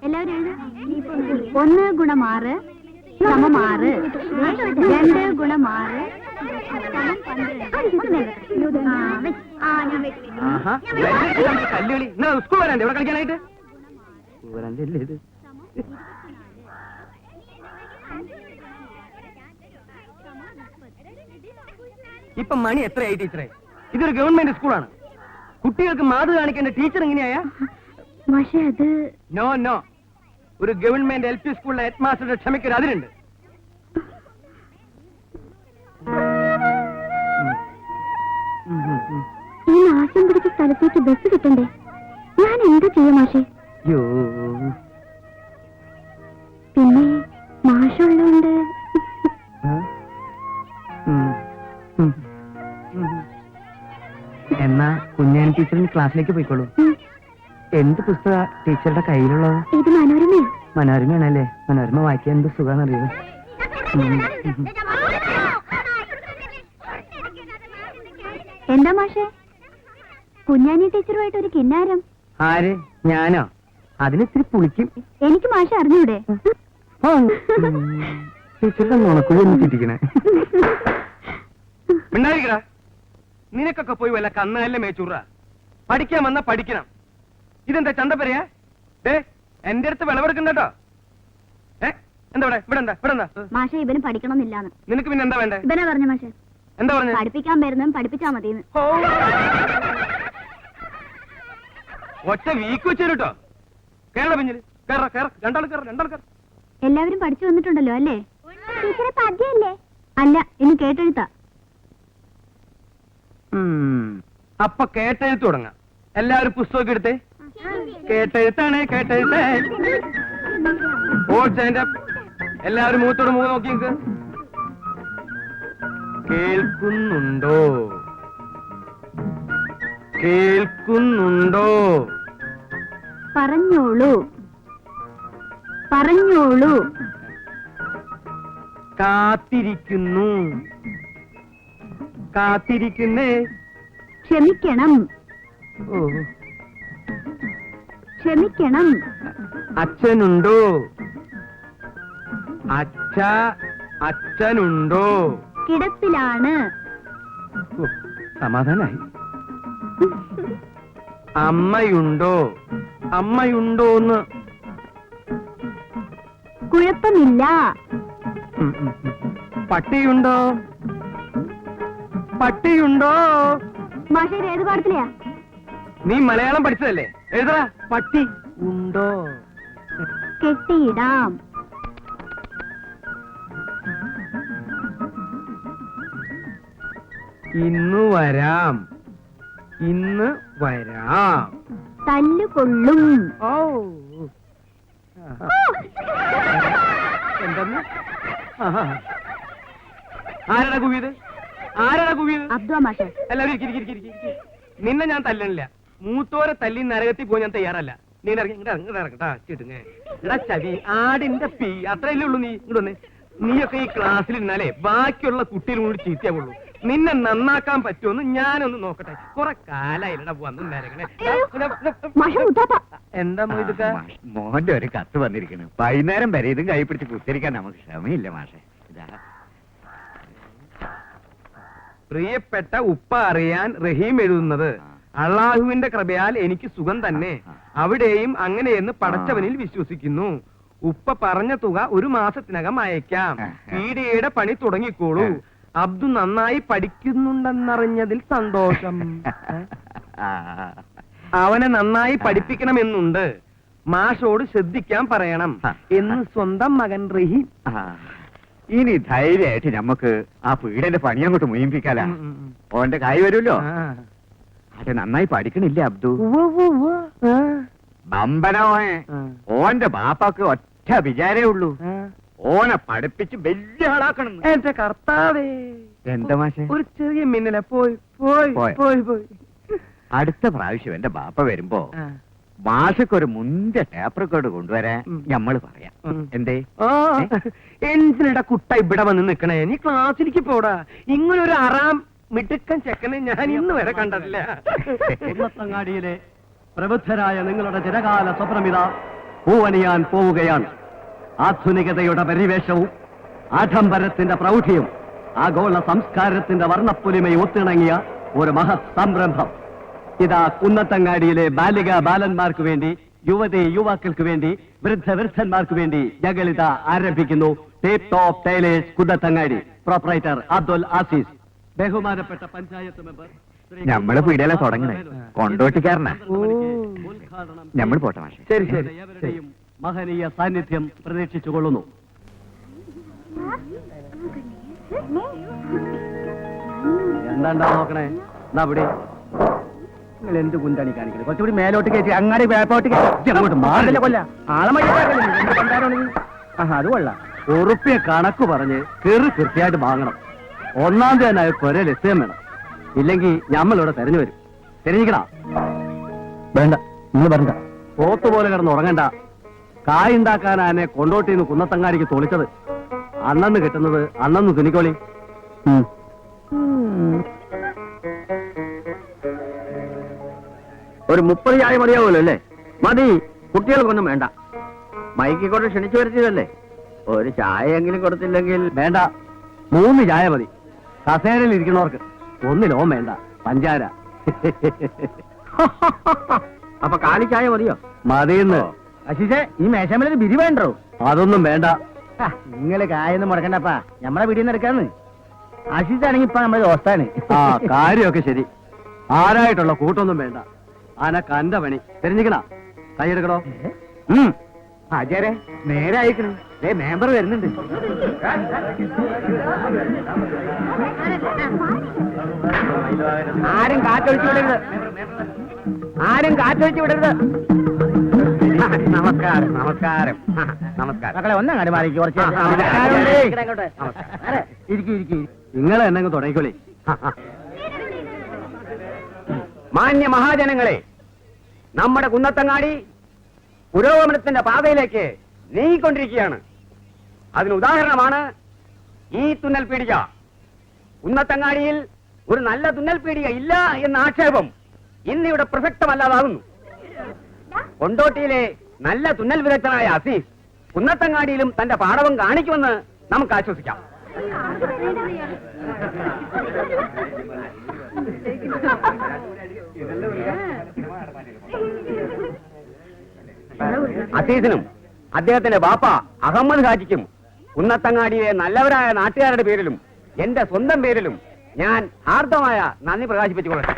എല്ലാവരും 1 ഗുണം 6 സമം 6. 2 ഗുണം 6 കല്ലുകളി സ്കൂൾ വരാണ്ട് ഇവിടെ കളിക്കാനായിട്ട് ഇപ്പൊ മണി എത്രയായി ടീച്ചറെ? ഇതൊരു ഗവൺമെന്റ് സ്കൂളാണ്. കുട്ടികൾക്ക് മാതൃ കാണിക്കേണ്ട ടീച്ചർ എങ്ങനെയാ? നോ നോ, ഒരു ഗവൺമെന്റ് LP സ്കൂളിലെ ഹെഡ് മാസ്റ്ററുടെ ക്ഷമയ്ക്കൊരു അതിരുണ്ട്. ഈ നാശം പിടിച്ച സ്ഥലത്തേക്ക് ബസ് കിട്ടണ്ടേ? ഞാൻ എന്താ ചെയ്യാ മാഷേ? പിന്നെ മാഷുള്ളോണ്ട് എന്നാ കുഞ്ഞാൻ ടീച്ചറിന് ക്ലാസ്സിലേക്ക് പോയിക്കോളൂ. എന്ത് പുസ്തക ടീച്ചറുടെ കയ്യിലുള്ളത്? ഇത് മനോരമ. മനോരമയാണല്ലേ? മനോരമ വായിക്കാൻ എന്ത് സുഖാന്നറിയോ? എന്താ മാഷേ കുഞ്ഞാനി ടീച്ചറുമായിട്ട് ഒരു കിന്നാരം? ആര്? ഞാനോ? അതിനിത്തിരി പുളിക്കും. എനിക്ക് മാഷ അറിഞ്ഞൂടെ? ടീച്ചറുടെ നുണക്കുഴി ഒന്ന് ചിരിക്കണേ. മിണ്ടായിരിക്കടാ. നിനക്കൊക്കെ പോയി വല്ല കന്നല്ലേ മേച്ചൂറ. പഠിക്കാൻ വന്നാ പഠിക്കണം. ഇതെന്താ ചന്തപ്പരയാ? എന്റെ അടുത്ത് വിളവെടുക്കണ്ടോ? എന്താ ഇവിടെ എന്താ ഇവിടെ എന്താ? മാഷ ഇവന് പഠിക്കണമെന്നില്ലാന്ന്. നിനക്ക് പിന്നെ എന്താ വേണ്ടേ? ഇവനാ പറഞ്ഞ മാഷെ. എന്താ പറഞ്ഞ? പഠിപ്പിക്കാൻ വരുന്നതും പഠിപ്പിച്ചാ മതിന്ന്. ഒറ്റ വീക്ക് വെച്ചേട്ടോ. കേരള പിഞ്ഞില് രണ്ടാൾ. എല്ലാവരും പഠിച്ചു വന്നിട്ടുണ്ടല്ലോ അല്ലേ? ടീച്ചറെ പദ്യല്ലേ? അല്ല, ഇനി കേട്ടെഴുത്താ. അപ്പൊ കേട്ടെഴുത്ത് തുടങ്ങാം. എല്ലാവരും പുസ്തകം എടുത്തേ. കേട്ടെഴുത്താണ് കേട്ടെഴുത്തേ. എല്ലാവരും മുഖത്തോട് മുഖം നോക്കി നിൽക്ക്. കേൾക്കുന്നുണ്ടോ? കേൾക്കുന്നുണ്ടോ? പറഞ്ഞോളൂ പറഞ്ഞോളൂ. കാത്തിരിക്കുന്നു. കാത്തിരിക്കുന്നേ. ക്ഷമിക്കണം. ഓ, ക്ഷമിക്കണം. അച്ഛനുണ്ടോ? അച്ഛനുണ്ടോ? കിടപ്പിലാണ്. സമാധാനായി. അമ്മയുണ്ടോ? അമ്മയുണ്ടോന്ന്? കുഴപ്പമില്ല. പട്ടിയുണ്ടോ? പട്ടിയുണ്ടോ? മാഷേ ഏത് പാടത്തിലെയാ? നീ മലയാളം പഠിച്ചതല്ലേ? എഴുതാ. പട്ടി ഉണ്ടോ? കെട്ടിയിടാം. ഇന്ന് വരാം. ഇന്ന് വരാം. തല്ലുകൊള്ളും. ഓ, എന്തെന്ന്? ആരാടാ കുവിയത്? ആരാടാ കുവിയത്? അബ്ദുള്ള മാഷേ. എല്ലാവരും നിന്നെ ഞാൻ തല്ലണില്ല. മൂത്തോരെ തല്ലി നരകത്തിൽ പോയി ഞാൻ തയ്യാറല്ല. നീ ഇറങ്ങട്ടാ ചിട്ടുങ്ങ. എടാ ചവി ആടിന്റെ പീ അത്രയല്ലേ ഉള്ളൂ. നീ ഇങ്ങോട്ട് വന്നേ. നീയൊക്കെ ഈ ക്ലാസ്സിൽ ഇരുന്നാലേ ബാക്കിയുള്ള കുട്ടികളും കൂടി ചീത്തയാവുള്ളൂ. നിന്നെ നന്നാക്കാൻ പറ്റുമെന്ന് ഞാനൊന്ന് നോക്കട്ടെ. കുറെ കാലായില്ലടാ വന്നിരങ്ങണേ. എന്താ ഇതൊക്കെ? മോഹന്റെ ഒരു കത്ത് വന്നിരിക്കുന്നു. വൈകുന്നേരം വരെ ഇതും കൈ പിടിച്ച് കുത്തിരിക്കാൻ നമുക്ക് ക്ഷമയില്ല മാഷെ. പ്രിയപ്പെട്ട ഉപ്പ അറിയാൻ റഹീം എഴുതുന്നത്. അള്ളാഹുവിന്റെ കൃപയാൽ എനിക്ക് സുഖം തന്നെ. അവിടെയും അങ്ങനെയെന്ന് പടച്ചവനിൽ വിശ്വസിക്കുന്നു. ഉപ്പ പറഞ്ഞ തുക 1 മാസത്തിനകം അയക്കാം. പീഡിയയുടെ പണി തുടങ്ങിക്കോളൂ. അബ്ദു നന്നായി പഠിക്കുന്നുണ്ടെന്നറിഞ്ഞതിൽ സന്തോഷം. അവനെ നന്നായി പഠിപ്പിക്കണമെന്നുണ്ട്. മാഷോട് ശ്രദ്ധിക്കാൻ പറയണം എന്ന് സ്വന്തം മകൻ റഹീം. ഇനി ധൈര്യമായിട്ട് നമുക്ക് ആ പീഡന്റെ പണി അങ്ങോട്ട് മുയിപ്പിക്കാലാ. ഓന്റെ കായ് വരുമല്ലോ. അത് നന്നായി പഠിക്കണില്ല അബ്ദു. ബമ്പനോയെ ഓന്റെ ബാപ്പാക്ക് ഒറ്റ വിചാരേ ഉള്ളൂ. ഓനെ പഠിപ്പിച്ച് വലിയ ആളാക്കണം. എന്റെ കർത്താവേ. എന്താ മാഷെ? ഒരു ചെറിയ മിന്നലെ പോയി. അടുത്ത പ്രാവശ്യം എന്റെ ബാപ്പ വരുമ്പോ മാഷക്കൊരു മുന്തിയ ടേപ്പ് റെക്കോർഡ് കൊണ്ടുവരാൻ ഞമ്മള് പറയാം. എന്തേ? എന്തിനടാ കുട്ട ഇവിടെ വന്ന് നിക്കണേ? നീ ക്ലാസ്സിലേക്ക് പോടാ. ഇങ്ങനൊരു അറാം മിടുക്കൻ ചെക്കനെ ഞാൻ ഇന്ന് വരെ കണ്ടിട്ടില്ല. ഉമ്മത്തങ്ങാടിയിലെ പ്രബുദ്ധരായ നിങ്ങളുടെ ചിരകാല സ്വപ്നമിത പൂവണിയാൻ പോവുകയാണ്. ആധുനികതയുടെ പരിവേഷവും ആഡംബരത്തിന്റെ പ്രൗഢിയും ആഗോള സംസ്കാരത്തിന്റെ വർണ്ണപ്പൊലിമയും ഒത്തിണങ്ങിയ ഒരു മഹത് സംരംഭം ഇതാ കുന്നത്തങ്ങാടിയിലെ ബാലിക ബാലന്മാർക്ക് വേണ്ടി, യുവതി യുവാക്കൾക്ക് വേണ്ടി, വൃദ്ധന്മാർക്ക് വേണ്ടി ഞങ്ങളിത ആരംഭിക്കുന്നു. Tip top tailors Kunnathangadi. Proprietor Abdul Azeez. ബഹുമാനപ്പെട്ട പഞ്ചായത്ത് മെമ്പർ ഞമ്മള് പീടികയിലെ തുടങ്ങണേ. കൊണ്ടോട്ടിക്കാരനാ. ഞമ്മള് പോട്ടെ മാഷെ. ശരി ശരി. ഏവരുടെയും മഹനീയ സാന്നിധ്യം പ്രതീക്ഷിച്ചുകൊള്ളുന്നു. എന്താണ്ടാ നോക്കണേ? എന്നാ ഇവിടെ നിങ്ങൾ എന്ത് കുന്താണി കാണിക്കുന്നത്? കുറച്ചുകൂടി മേലോട്ട് കയറ്റി അങ്ങാടി വേപ്പോട്ട് അങ്ങോട്ട് മാറില്ല. കൊല്ല ആളെ അത് കൊള്ളാം. ഉറുപ്പിയ കണക്ക് പറഞ്ഞ് കൃത്യമായിട്ട് വാങ്ങണം. ഒന്നാം തീയതി കുറെ ലക്ഷ്യം വേണം. ഇല്ലെങ്കിൽ ഞമ്മളിവിടെ തെരഞ്ഞു വരും. തെരഞ്ഞിക്കണ വേണ്ട, നിങ്ങൾ പറഞ്ഞ പോത്തുപോലെ കിടന്ന് ഉറങ്ങണ്ട. കായുണ്ടാക്കാനെ കൊണ്ടോട്ടിന്ന് കുന്നത്തങ്ങാടിക്ക് തോളിച്ചത്. അന്നന്ന് കിട്ടുന്നത് അന്നന്ന് തുണിക്കോളി. ഒരു 30 ചായ മതിയാവുമല്ലോ അല്ലേ? മതി, കുട്ടികൾക്കൊന്നും വേണ്ട. മൈക്കി കൊണ്ട് ക്ഷണിച്ചു വരുത്തിയതല്ലേ? ഒരു ചായയെങ്കിലും കൊടുത്തില്ലെങ്കിൽ വേണ്ട, 3 ചായ മതി. കസേരയിൽ ഇരിക്കുന്നവർക്ക് ഒന്നിലോ വേണ്ട പഞ്ചാര. അപ്പൊ കാലി ചായ മതിയോ? മതിയെന്ന്. അശിഷേ, ഈ മേശമേലൊരു ബിരി വേണ്ടോ? അതൊന്നും വേണ്ട. നിങ്ങള് കായൊന്നും മുടക്കണ്ടപ്പാ, നമ്മളെ വീടിൽ നിന്ന് എടുക്കാന്ന്. അശിഷാണെങ്കി ഇപ്പൊ നമ്മളെ ദോസ്താണ്. ആ കാര്യമൊക്കെ ശരി. ആരായിട്ടുള്ള കൂട്ടൊന്നും വേണ്ട. അനക്ക് അന്റെ പണി. തെരഞ്ഞിക്കണ കൈയെടുക്കണോ? ആചാരെ നേരെ അയക്കണേ. മെമ്പർ വരുന്നുണ്ട്. ആരും കാറ്റൊഴിച്ചു വിടരുത്, ആരും കാറ്റൊഴിച്ചു വിടരുത്. നമസ്കാരം നമസ്കാരം നമസ്കാരം. മക്കളെ ഒന്നങ്ങാടി മാറിക്ക് കുറച്ച്. ഇരിക്കും. നിങ്ങളെ എന്നെ തുടങ്ങിക്കോളി. മാന്യ മഹാജനങ്ങളെ, നമ്മുടെ കുന്നത്തങ്ങാടി പുരോഗമനത്തിന്റെ പാതയിലേക്ക് നീങ്ങിക്കൊണ്ടിരിക്കുകയാണ്. അതിന് ഉദാഹരണമാണ് ഈ തുന്നൽ പീടിക. കുന്നത്തങ്ങാടിയിൽ ഒരു നല്ല തുന്നൽ പീടിക ഇല്ല എന്ന ആക്ഷേപം ഇന്നിവിടെ പ്രസക്തമല്ലാതാകുന്നു. കൊണ്ടോട്ടിയിലെ നല്ല തുന്നൽ വിദഗ്ധനായ അസീസ് കുന്നത്തങ്ങാടിയിലും തന്റെ പാടവം കാണിക്കുമെന്ന് നമുക്ക് ആശ്വസിക്കാം. അസീസിനും അദ്ദേഹത്തിന്റെ ബാപ്പ അഹമ്മദ് ഹാജിക്കും കുന്നത്തങ്ങാടിയിലെ നല്ലവരായ നാട്ടുകാരുടെ പേരിലും എന്റെ സ്വന്തം പേരിലും ഞാൻ ആർദ്രമായ നന്ദി പ്രകാശിപ്പിച്ചുകൊള്ളട്ടെ.